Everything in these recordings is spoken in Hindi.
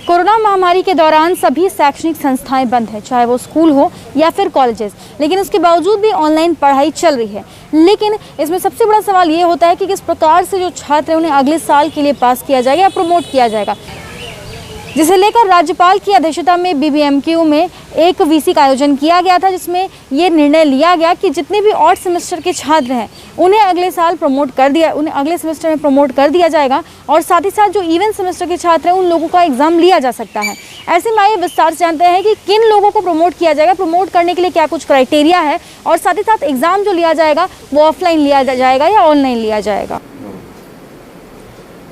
कोरोना महामारी के दौरान सभी शैक्षणिक संस्थाएं बंद हैं, चाहे वो स्कूल हो या फिर कॉलेजेस, लेकिन उसके बावजूद भी ऑनलाइन पढ़ाई चल रही है। लेकिन इसमें सबसे बड़ा सवाल ये होता है कि किस प्रकार से जो छात्र हैं उन्हें अगले साल के लिए पास किया जाएगा या प्रमोट किया जाएगा, जिसे लेकर राज्यपाल की अध्यक्षता में बीबीएमक्यू में एक वीसी का आयोजन किया गया था, जिसमें ये निर्णय लिया गया कि जितने भी ऑड सेमेस्टर के छात्र हैं उन्हें अगले सेमेस्टर में प्रमोट कर दिया जाएगा और साथ ही साथ जो इवन सेमेस्टर के छात्र हैं उन लोगों का एग्जाम लिया जा सकता है। ऐसे में आइए विस्तार से जानते हैं कि किन लोगों को प्रमोट किया जाएगा, प्रमोट करने के लिए क्या कुछ क्राइटेरिया है और साथ ही साथ एग्जाम जो लिया जाएगा वो ऑफलाइन लिया जाएगा या ऑनलाइन लिया जाएगा।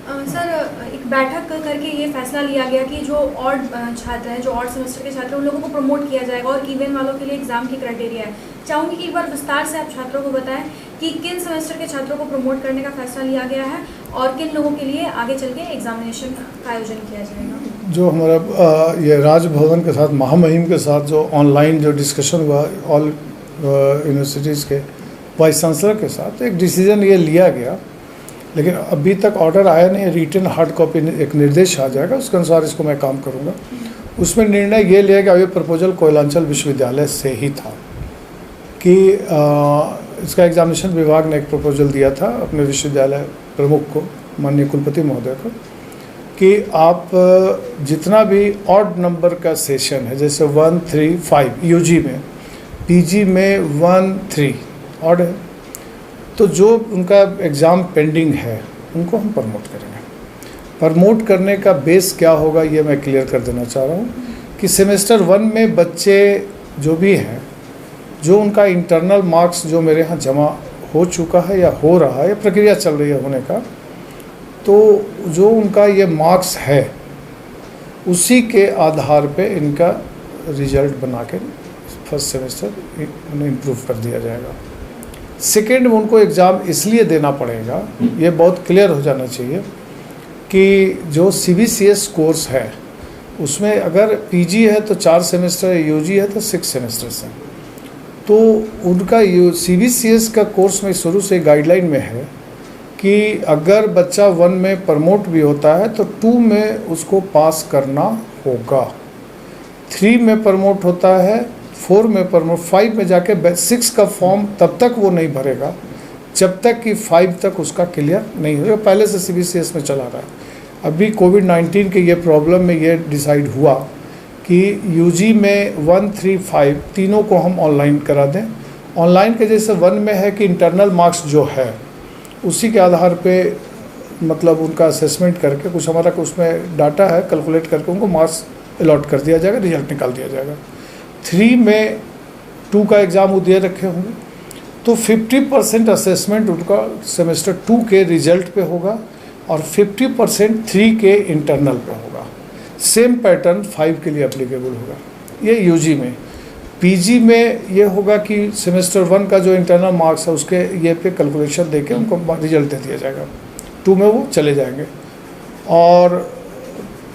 सर, एक बैठक करके ये फैसला लिया गया कि जो ऑड छात्र हैं, जो ऑड सेमेस्टर के छात्र हैं, उन लोगों को प्रमोट किया जाएगा और इवन वालों के लिए एग्जाम की क्राइटेरिया है। चाहूँगी कि एक बार विस्तार से आप छात्रों को बताएं कि किन सेमेस्टर के छात्रों को प्रमोट करने का फैसला लिया गया है और किन लोगों के लिए आगे चल के एग्जामिनेशन का आयोजन किया जाएगा। जो हमारा ये राजभवन के साथ महामहिम के साथ जो ऑनलाइन जो डिस्कशन हुआ ऑल यूनिवर्सिटीज़ के वाइस चांसलर के साथ, एक डिसीजन ये लिया गया, लेकिन अभी तक ऑर्डर आया नहीं। रिटन हार्ड कॉपी एक निर्देश आ जाएगा, उसके अनुसार इसको मैं काम करूँगा। उसमें निर्णय ये लिया गया, ये प्रपोजल कोयलांचल विश्वविद्यालय से ही था कि इसका एग्जामिनेशन विभाग ने एक प्रपोजल दिया था अपने विश्वविद्यालय प्रमुख को, माननीय कुलपति महोदय को, कि आप जितना भी ऑड नंबर का सेशन है, जैसे 1, 3, 5 यूजी में, पीजी में 1, 3 ऑड है, तो जो उनका एग्ज़ाम पेंडिंग है उनको हम प्रमोट करेंगे। प्रमोट करने का बेस क्या होगा ये मैं क्लियर कर देना चाह रहा हूँ कि सेमेस्टर 1 में बच्चे जो भी हैं, जो उनका इंटरनल मार्क्स जो मेरे यहाँ जमा हो चुका है या हो रहा है या प्रक्रिया चल रही है होने का, तो जो उनका ये मार्क्स है उसी के आधार पे इनका रिजल्ट बना के फर्स्ट सेमेस्टर उन्हें इम्प्रूव कर दिया जाएगा। सेकेंड में उनको एग्ज़ाम इसलिए देना पड़ेगा, ये बहुत क्लियर हो जाना चाहिए कि जो CBCS कोर्स है उसमें अगर पीजी है तो 4 सेमेस्टर, यूजी है तो 6 सेमेस्टर्स हैं। तो उनका CBCS का कोर्स में शुरू से गाइडलाइन में है कि अगर बच्चा 1 में प्रमोट भी होता है तो 2 में उसको पास करना होगा, 3 में प्रमोट होता है, 4 में प्रमोट, 5 में जाके 6 का फॉर्म तब तक वो नहीं भरेगा जब तक कि 5 तक उसका क्लियर नहीं होगा। पहले से CBCS में चला रहा है। अभी कोविड-19 के ये प्रॉब्लम में ये डिसाइड हुआ कि यूजी में 1, 3, 5 तीनों को हम ऑनलाइन करा दें। ऑनलाइन के जैसे 1 में है कि इंटरनल मार्क्स जो है उसी के आधार पे, मतलब उनका असेसमेंट करके कुछ हमारा उसमें डाटा है, कैलकुलेट करके उनको मार्क्स अलॉट कर दिया जाएगा, रिजल्ट निकाल दिया जाएगा। 3 में 2 का एग्ज़ाम वो दे रखे होंगे तो 50% असेसमेंट उनका सेमेस्टर 2 के रिजल्ट पे होगा और 50% 3 के इंटरनल पे होगा। सेम पैटर्न 5 के लिए एप्लीकेबल होगा। ये यूजी में। पीजी में ये होगा कि सेमेस्टर 1 का जो इंटरनल मार्क्स है उसके ये पे कैलकुलेशन देके उनको रिजल्ट दे दिया जाएगा, 2 में वो चले जाएंगे। और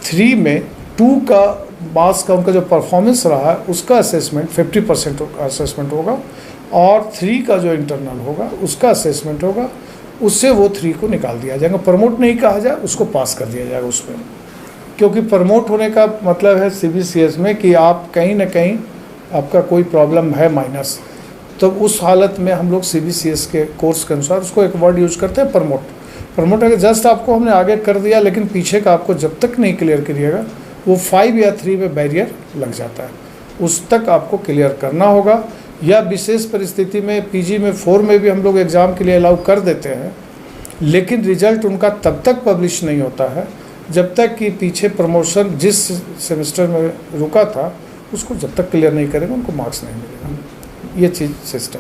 3 में 2 का मार्क्स का उनका जो परफॉर्मेंस रहा है उसका असेसमेंट 50% असेसमेंट होगा और 3 का जो इंटरनल होगा उसका असेसमेंट होगा, उससे वो 3 को निकाल दिया जाएगा। प्रमोट नहीं कहा जाए, उसको पास कर दिया जाएगा उसमें, क्योंकि प्रमोट होने का मतलब है CBCS में कि आप कहीं ना कहीं आपका कोई प्रॉब्लम है माइनस, तो उस हालत में हम लोग CBCS के कोर्स के अनुसार उसको एक वर्ड यूज करते हैं प्रमोट। प्रमोट अगर जस्ट आपको हमने आगे कर दिया लेकिन पीछे का आपको जब तक नहीं क्लियर करिएगा वो 5 या 3 में बैरियर लग जाता है, उस तक आपको क्लियर करना होगा। या विशेष परिस्थिति में पीजी में 4 में भी हम लोग एग्ज़ाम के लिए अलाउ कर देते हैं, लेकिन रिजल्ट उनका तब तक पब्लिश नहीं होता है जब तक कि पीछे प्रमोशन जिस सेमेस्टर में रुका था उसको जब तक क्लियर नहीं करेंगे उनको मार्क्स नहीं मिलेगा। ये चीज़ सिस्टम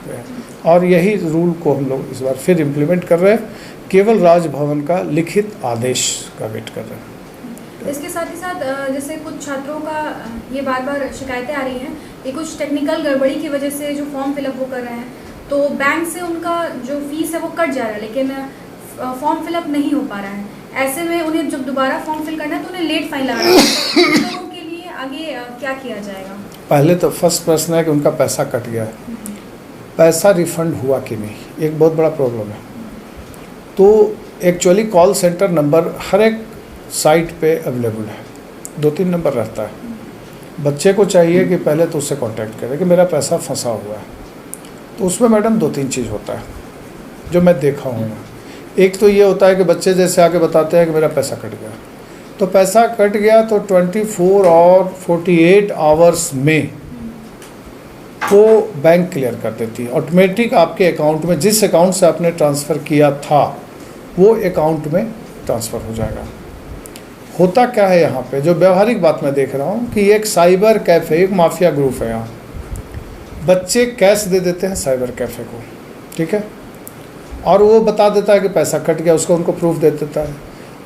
है और यही रूल को हम लोग इस बार फिर इम्प्लीमेंट कर रहे हैं, केवल राजभवन का लिखित आदेश का वेट कर रहे हैं। इसके साथ ही साथ जैसे कुछ छात्रों का ये बार बार शिकायतें आ रही हैं कि कुछ टेक्निकल गड़बड़ी की वजह से जो फॉर्म फिलअप वो कर रहे हैं तो बैंक से उनका जो फीस है वो कट जा रहा है, लेकिन फॉर्म फिलअप नहीं हो पा रहा है। ऐसे में उन्हें जब दोबारा फॉर्म फिल करना है तो उन्हें लेट फाइन लगाना है। उन लोगों के लिए आगे क्या किया जाएगा? पहले तो फर्स्ट प्रश्न है कि उनका पैसा कट गया है, पैसा रिफ़ंड हुआ कि नहीं, एक बहुत बड़ा प्रॉब्लम है। तो एक्चुअली कॉल सेंटर नंबर हर एक साइट पे अवेलेबल है, 2-3 नंबर रहता है। बच्चे को चाहिए कि पहले तो उससे कांटेक्ट करे कि मेरा पैसा फंसा हुआ है। तो उसमें मैडम 2-3 चीज़ होता है जो मैं देखा हूँ। एक तो ये होता है कि बच्चे जैसे आके बताते हैं कि मेरा पैसा कट गया, तो पैसा कट गया तो 24 और 48 आवर्स में वो बैंक क्लियर कर देती है ऑटोमेटिक। आपके अकाउंट में जिस अकाउंट से आपने ट्रांसफ़र किया था वो अकाउंट में ट्रांसफ़र हो जाएगा। होता क्या है यहाँ पे, जो व्यवहारिक बात मैं देख रहा हूँ कि एक साइबर कैफ़े, एक माफिया ग्रुप है यहाँ। बच्चे कैश दे देते हैं साइबर कैफ़े को, ठीक है, और वो बता देता है कि पैसा कट गया, उसको उनको प्रूफ दे देता है।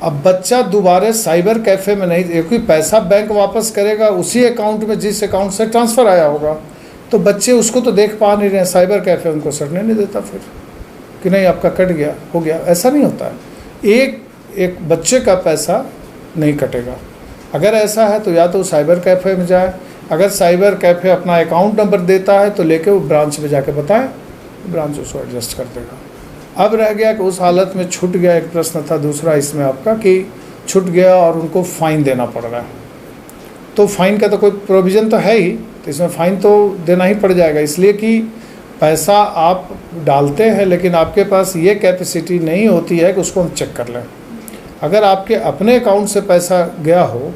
अब बच्चा दोबारा साइबर कैफ़े में नहीं, क्योंकि पैसा बैंक वापस करेगा उसी अकाउंट में जिस अकाउंट से ट्रांसफ़र आया होगा। तो बच्चे उसको तो देख पा नहीं रहे हैं, साइबर कैफ़े उनको सड़ने नहीं देता फिर कि नहीं आपका कट गया, हो गया। ऐसा नहीं होता है। एक बच्चे का पैसा नहीं कटेगा। अगर ऐसा है तो या तो साइबर कैफ़े में जाए, अगर साइबर कैफ़े अपना अकाउंट नंबर देता है तो लेके वो ब्रांच में जाके बताएं, ब्रांच उसको एडजस्ट कर देगा। अब रह गया कि उस हालत में छूट गया, एक प्रश्न था दूसरा इसमें आपका कि छूट गया और उनको फ़ाइन देना पड़ रहा है। तो फ़ाइन का तो कोई प्रोविज़न तो है ही, तो इसमें फ़ाइन तो देना ही पड़ जाएगा, इसलिए कि पैसा आप डालते हैं लेकिन आपके पास ये कैपेसिटी नहीं होती है कि उसको हम चेक कर लें। अगर आपके अपने अकाउंट से पैसा गया हो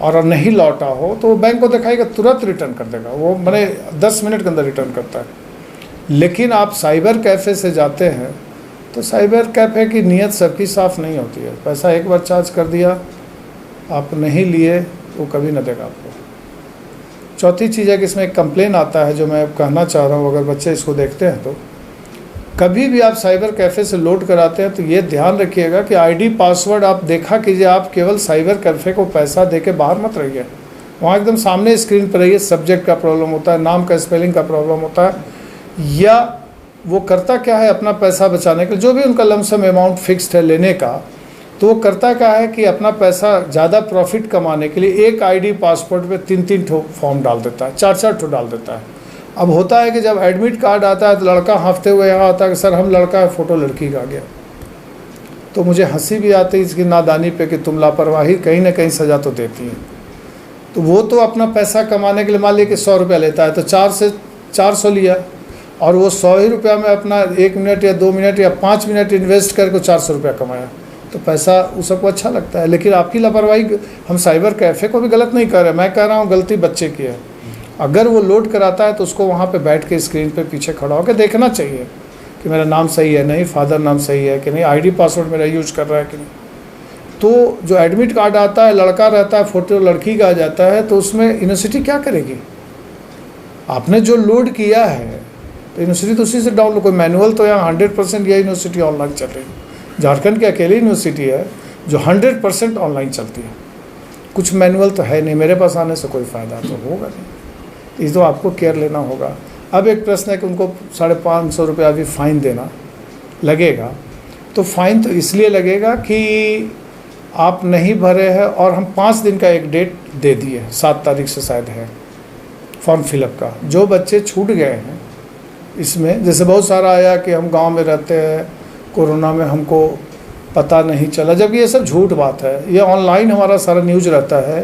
और नहीं लौटा हो तो वो बैंक को दिखाएगा, तुरंत रिटर्न कर देगा, वो मैंने 10 मिनट के अंदर रिटर्न करता है। लेकिन आप साइबर कैफ़े से जाते हैं तो साइबर कैफ़े की नीयत सबकी साफ़ नहीं होती है। पैसा एक बार चार्ज कर दिया, आप नहीं लिए, वो कभी ना देगा आपको। चौथी चीज़ है कि इसमें एक कंप्लेन आता है जो मैं कहना चाह रहा हूँ, अगर बच्चे इसको देखते हैं तो कभी भी आप साइबर कैफ़े से लोड कराते हैं तो ये ध्यान रखिएगा कि आईडी पासवर्ड आप देखा कीजिए। आप केवल साइबर कैफ़े को पैसा दे के बाहर मत रहिए, वहाँ एकदम सामने स्क्रीन पर रहिए। सब्जेक्ट का प्रॉब्लम होता है, नाम का स्पेलिंग का प्रॉब्लम होता है, या वो करता क्या है अपना पैसा बचाने के लिए, जो भी उनका लमसम अमाउंट फिक्स्ड है लेने का, तो वो करता क्या है कि अपना पैसा ज़्यादा प्रॉफिट कमाने के लिए एक आईडी पासवर्ड पे 3-3 ठो फॉर्म डाल देता है, 4-4 ठो डाल देता है। अब होता है कि जब एडमिट कार्ड आता है तो लड़का हाँफते हुए यहाँ आता है कि सर हम लड़का है, फ़ोटो लड़की का आ गया। तो मुझे हंसी भी आती है इसकी नादानी पे कि तुम लापरवाही कहीं ना कहीं सज़ा तो देती है। तो वो तो अपना पैसा कमाने के लिए मान लीजिए कि 100 रुपया लेता है तो 4 से 400 लिया, और वो 100 ही रुपया में अपना 1 मिनट या 2 मिनट या 5 मिनट इन्वेस्ट करके 400 रुपया कमाया, तो पैसा उस सबको अच्छा लगता है। लेकिन आपकी लापरवाही, हम साइबर कैफ़े को भी गलत नहीं कर रहे, मैं कह रहा हूँ गलती बच्चे की है। अगर वो लोड कराता है तो उसको वहाँ पे बैठ के स्क्रीन पे पीछे खड़ा होकर देखना चाहिए कि मेरा नाम सही है नहीं, फादर नाम सही है कि नहीं, आईडी पासवर्ड मेरा यूज कर रहा है कि नहीं। तो जो एडमिट कार्ड आता है, लड़का रहता है, फ़ोटो लड़की का आ जाता है, तो उसमें यूनिवर्सिटी क्या करेगी? आपने जो लोड किया है तो यूनिवर्सिटी तो उसी से डाउनलोड, कोई मैनुअल तो यहाँ 100% यह यूनिवर्सिटी ऑनलाइन चल रही है। झारखंड की अकेली यूनिवर्सिटी है जो 100% ऑनलाइन चलती है। कुछ मैनुअल तो है नहीं, मेरे पास आने से कोई फ़ायदा तो होगा नहीं, इस तो आपको केयर लेना होगा। अब एक प्रश्न है कि उनको 550 रुपया अभी फ़ाइन देना लगेगा। तो फ़ाइन तो इसलिए लगेगा कि आप नहीं भरे हैं और हम 5 दिन का एक डेट दे दिए, 7 तारीख से शायद है फॉर्म फिलअप का। जो बच्चे छूट गए हैं इसमें, जैसे बहुत सारा आया कि हम गांव में रहते हैं, कोरोना में हमको पता नहीं चला, जबकि ये सब झूठ बात है। ये ऑनलाइन हमारा सारा न्यूज़ रहता है,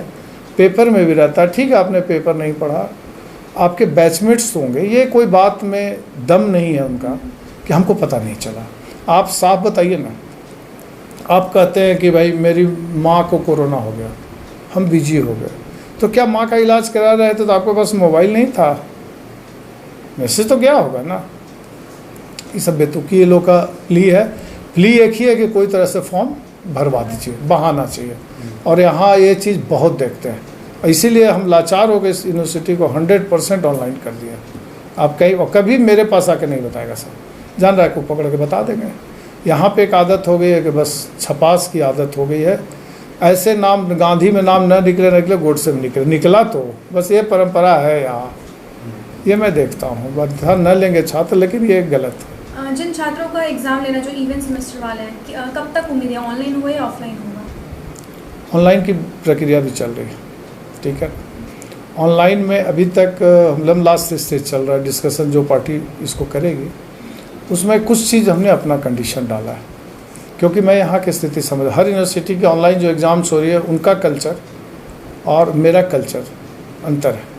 पेपर में भी रहता है। ठीक है आपने पेपर नहीं पढ़ा, आपके बैचमेट्स होंगे, ये कोई बात में दम नहीं है उनका कि हमको पता नहीं चला। आप साफ बताइए ना, आप कहते हैं कि भाई मेरी माँ को कोरोना हो गया, हम बिजी हो गए, तो क्या माँ का इलाज करा रहे थे तो आपके पास मोबाइल नहीं था? मैसेज तो गया होगा ना। ये सब बेतुकी लोग का प्ली है। प्ली एक ही है कि कोई तरह से फॉर्म भरवा दीजिए, बहाना चाहिए। और यहाँ ये चीज़ बहुत देखते हैं, इसीलिए हम लाचार हो गए, इस यूनिवर्सिटी को 100% ऑनलाइन कर दिया। आप कहीं और कभी मेरे पास आके नहीं बताएगा सर, जान रहा है को पकड़ के बता देंगे। यहाँ पे एक आदत हो गई है कि बस छपास की आदत हो गई है। ऐसे नाम गांधी में नाम न निकले गोडसे में निकला तो बस ये परंपरा है यहाँ, ये मैं देखता हूँ। बता न लेंगे छात्र, लेकिन ये गलत है। जिन छात्रों का एग्ज़ाम लेना जो इवेंट सेमेस्टर वाले हैं, कब तक उम्मीद है, ऑनलाइन होगा या ऑफलाइन होगा? ऑनलाइन की प्रक्रिया भी चल रही है, ठीक है। ऑनलाइन में अभी तक हम लास्ट स्टेज चल रहा है डिस्कशन, जो पार्टी इसको करेगी उसमें कुछ चीज़ हमने अपना कंडीशन डाला है, क्योंकि मैं यहाँ की स्थिति समझ, हर यूनिवर्सिटी के ऑनलाइन जो एग्ज़ाम्स हो रही है उनका कल्चर और मेरा कल्चर अंतर है।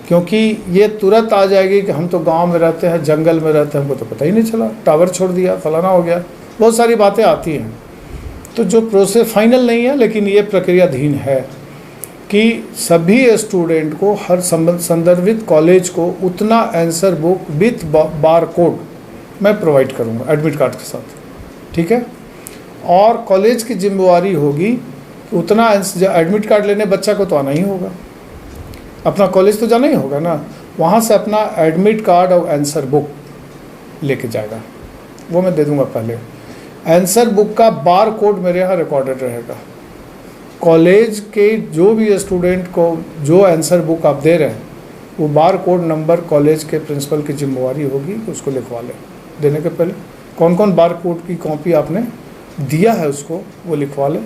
क्योंकि ये तुरंत आ जाएगी कि हम तो गांव में रहते हैं, जंगल में रहते हैं, हमको तो पता ही नहीं चला, टावर छोड़ दिया, फलाना हो गया, बहुत सारी बातें आती हैं। तो जो प्रोसेस फाइनल नहीं है, लेकिन ये प्रक्रियाधीन है कि सभी स्टूडेंट को हर संदर्भित कॉलेज को उतना answer book with bar code मैं प्रोवाइड करूँगा एडमिट कार्ड के साथ, ठीक है। और कॉलेज की जिम्मेवारी होगी कि उतना एडमिट कार्ड लेने बच्चा को तो आना ही होगा, अपना कॉलेज तो जाना ही होगा ना, वहाँ से अपना एडमिट कार्ड और आंसर बुक लेके जाएगा, वो मैं दे दूँगा पहले। आंसर बुक का बार कोड मेरे यहाँ रिकॉर्डेड रहेगा। कॉलेज के जो भी स्टूडेंट को जो आंसर बुक आप दे रहे हैं, वो बार कोड नंबर कॉलेज के प्रिंसिपल की जिम्मेवारी होगी कि उसको लिखवा लें। देने के पहले कौन कौन बार कोड की कॉपी आपने दिया है उसको वो लिखवा लें,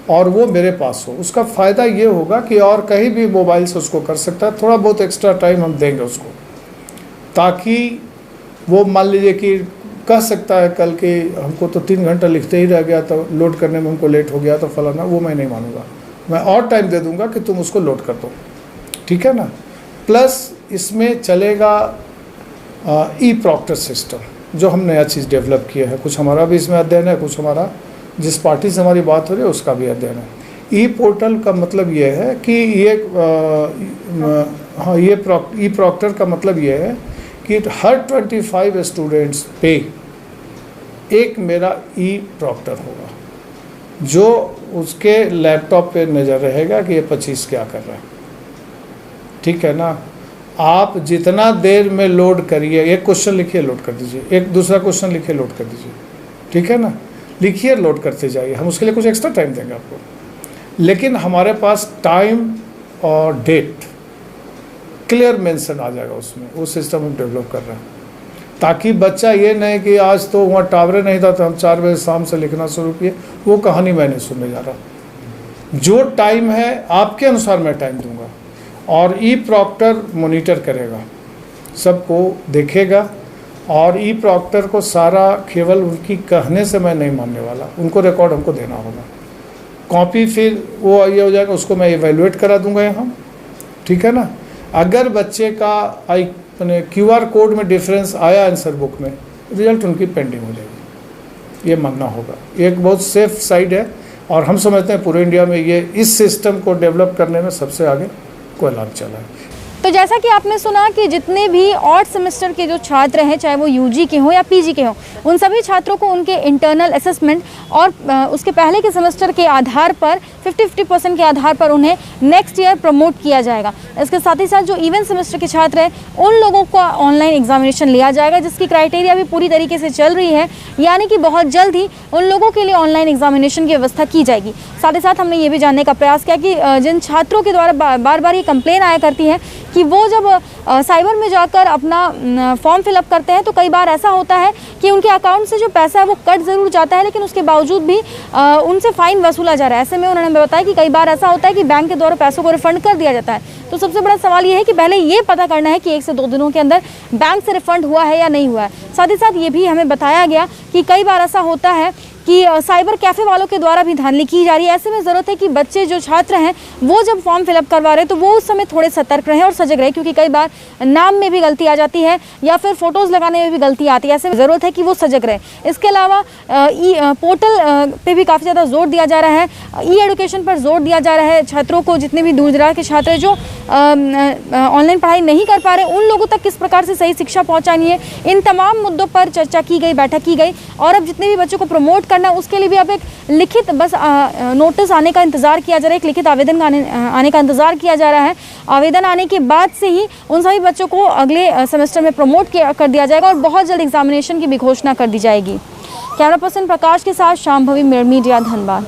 और वो मेरे पास हो। उसका फ़ायदा ये होगा कि और कहीं भी मोबाइल से उसको कर सकता है, थोड़ा बहुत एक्स्ट्रा टाइम हम देंगे उसको, ताकि वो मान लीजिए कि कह सकता है कल के हमको तो 3 घंटा लिखते ही रह गया, तो लोड करने में हमको लेट हो गया तो फलाना, वो मैं नहीं मानूंगा। मैं और टाइम दे दूंगा कि तुम उसको लोड कर दो, ठीक है ना। प्लस इसमें चलेगा ई प्रॉक्टर सिस्टम, जो हम नया चीज़ डेवलप किया है। कुछ हमारा भी इसमें अध्ययन है, कुछ हमारा जिस पार्टी से हमारी बात हो रही है उसका भी अध्ययन है। ई पोर्टल का मतलब ये है कि ये ई प्रॉक्टर का मतलब ये है कि हर 25 स्टूडेंट्स पे एक मेरा ई प्रॉक्टर होगा, जो उसके लैपटॉप पे नज़र रहेगा कि ये 25 क्या कर रहा है, ठीक है ना। आप जितना देर में लोड करिए, एक क्वेश्चन लिखिए लोड कर दीजिए, एक दूसरा क्वेश्चन लिखिए लोड कर दीजिए, ठीक है ना। लिखिए लोड करते जाइए, हम उसके लिए कुछ एक्स्ट्रा टाइम देंगे आपको, लेकिन हमारे पास टाइम और डेट क्लियर मेंशन आ जाएगा उसमें। वो सिस्टम हम डेवलप कर रहे हैं, ताकि बच्चा ये नहीं कि आज तो वहाँ टावर नहीं था तो हम 4 बजे शाम से लिखना शुरू किए, वो कहानी मैं नहीं सुनने जा रहा। जो टाइम है आपके अनुसार मैं टाइम दूंगा, और ई प्रॉक्टर मॉनिटर करेगा, सबको देखेगा, और ई प्रॉक्टर को सारा केवल उनकी कहने से मैं नहीं मानने वाला, उनको रिकॉर्ड हमको देना होगा। कॉपी फिर वो ये हो जाएगा, उसको मैं इवेलुएट करा दूंगा यहाँ, ठीक है ना। अगर बच्चे का मैंने QR कोड में डिफरेंस आया आंसर बुक में, रिजल्ट उनकी पेंडिंग हो जाएगी, ये मानना होगा। ये एक बहुत सेफ साइड है, और हम समझते हैं पूरे इंडिया में ये इस सिस्टम को डेवलप करने में सबसे आगे कोयलाब चला है। तो जैसा कि आपने सुना कि जितने भी ऑड सेमेस्टर के जो छात्र हैं, चाहे वो यूजी के हों या पीजी के हों, उन सभी छात्रों को उनके इंटरनल असेसमेंट और उसके पहले के सेमेस्टर के आधार पर 50-50% के आधार पर उन्हें नेक्स्ट ईयर प्रमोट किया जाएगा। इसके साथ ही साथ जो इवेंट सेमेस्टर के छात्र हैं उन लोगों का ऑनलाइन एग्जामिनेशन लिया जाएगा, जिसकी क्राइटेरिया भी पूरी तरीके से चल रही है, यानी कि बहुत जल्द ही उन लोगों के लिए ऑनलाइन एग्जामिनेशन की व्यवस्था की जाएगी। साथ ही साथ हमने ये भी जानने का प्रयास किया कि जिन छात्रों के द्वारा बार बार ये कंप्लेन आया करती है कि वो जब साइबर में जाकर अपना फॉर्म फिलअप करते हैं तो कई बार ऐसा होता है कि उनके अकाउंट से जो पैसा है वो कट ज़रूर जाता है, लेकिन उसके बावजूद भी उनसे फ़ाइन वसूला जा रहा है। ऐसे में उन्होंने बताया कि कई बार ऐसा होता है कि बैंक के द्वारा पैसों को रिफंड कर दिया जाता है। तो सबसे बड़ा सवाल ये है कि पहले ये पता करना है कि 1 से 2 दिनों के अंदर बैंक से रिफंड हुआ है या नहीं हुआ है। साथ ही साथ ये भी हमें बताया गया कि कई बार ऐसा होता है कि साइबर कैफ़े वालों के द्वारा भी धांधली की जा रही है। ऐसे में ज़रूरत है कि बच्चे जो छात्र हैं वो जब फॉर्म फिलअप करवा रहे हैं तो वो उस समय थोड़े सतर्क रहें और सजग रहें, क्योंकि कई बार नाम में भी गलती आ जाती है या फिर फ़ोटोज़ लगाने में भी गलती आती है। ऐसे में ज़रूरत है कि वो सजग रहें। इसके अलावा पोर्टल पे भी काफ़ी ज़्यादा जोर दिया जा रहा है, ई एडुकेशन पर जोर दिया जा रहा है। छात्रों को, जितने भी दूर दराज के छात्र जो ऑनलाइन पढ़ाई नहीं कर पा रहे, उन लोगों तक किस प्रकार से सही शिक्षा पहुँचानी है, इन तमाम मुद्दों पर चर्चा की गई, बैठक की गई। और अब जितने भी बच्चों को प्रमोट करना, उसके लिए भी अब एक लिखित बस नोटिस आने का इंतज़ार किया जा रहा है, एक लिखित आवेदन आने का इंतज़ार किया जा रहा है। आवेदन आने के बाद से ही उन सभी बच्चों को अगले सेमेस्टर में प्रमोट कर दिया जाएगा और बहुत जल्द एग्जामिनेशन की भी घोषणा कर दी जाएगी। कैमरा पर्सन प्रकाश के साथ शांभवी, मिरर मीडिया, धनबाद।